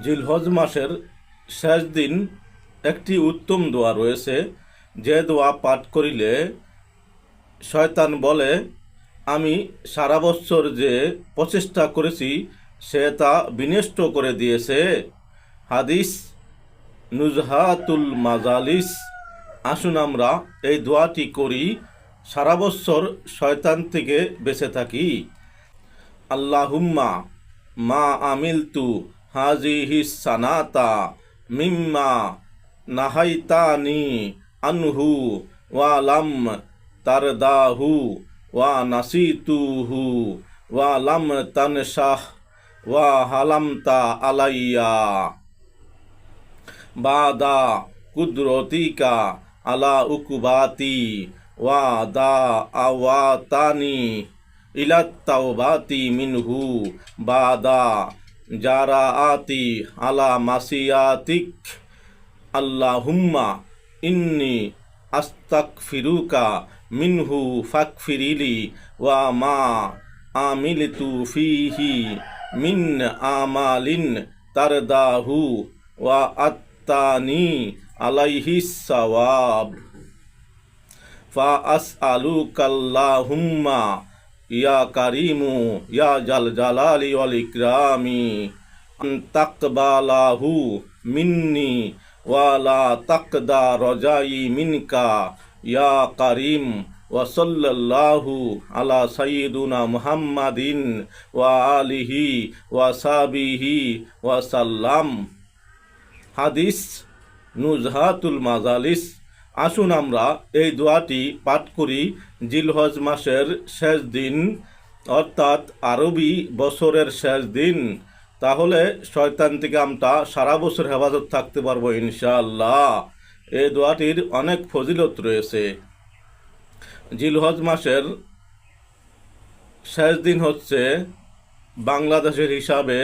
জিলহজ মাসের শেষ দিন একটি উত্তম দোয়া রয়েছে, যে দোয়া পাঠ করিলে শয়তান বলে আমি সারা বছর যে প্রচেষ্টা করেছি সে তা বিনষ্ট করে দিয়েছে। হাদিস নুজহাতুল মাজালিস। আসুন আমরা এই দোয়াটি করি, সারা বছর শয়তান থেকে বেঁচে থাকি। আল্লাহুম্মা মা আমিলতু হাজিহি সানাতা মিম্মা নাহাইতানি আনহু ওয়া লাম তারদাহু ওয়া নাসিতুহু ওয়া লাম তানশাহ ওয়া হালামতা আলাইয়া বাদা কুদরতিকা আলা উকুবাতি ওয়া দা আওয়াতানি ইলাত তাওবাতি মিনহু বাদা জারাআতি আলা মাসিয়াতিক। আল্লাহুম্মা ইন্নি আস্তাগফিরুকা মিনহু ফাগফিরিলি ওয়া মা আমিলতু ফিহি মিন আমালিন তারদাহু ওয়া আত্তানি আলাইহিস সাওয়াব। ফা আসআলুকাল্লাহুম্মা ইয়া কারিমু ইয়া জাল জালালি ওয়াল ইকরামি আন তাকবালাহু মিন্নি ওয়া লা তাকদা রজাই মিনকা ইয়া কারিম। ওয়া সাল্লাল্লাহু আলা সাইয়্যিদিনা মুহাম্মাদিন ওয়া আলিহি ওয়া সাহবিহি ওয়া সাল্লাম। হাদিস নুজহাতুল মাজালিস। আসুন আমরা এই দোয়াটি পাঠ করি জিলহজ মাসের শেষ দিন, অর্থাৎ আরবি বছরের শেষ দিন। তাহলে শয়তান থেকে আমরা সারা বছর হেফাজত থাকতে পারবো ইনশাআল্লাহ। এই দোয়াটির অনেক ফজিলত রয়েছে। জিলহজ মাসের শেষ দিন হচ্ছে বাংলাদেশের হিসাবে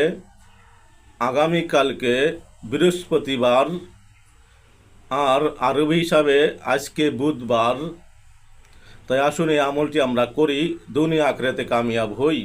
আগামীকালকে বৃহস্পতিবার, আর আরবি হিসাবে আজকে বুধবার। তাই আসুন এই আমলটি আমরা করি, দুনিয়া আখিরাতে কামিয়াব হই।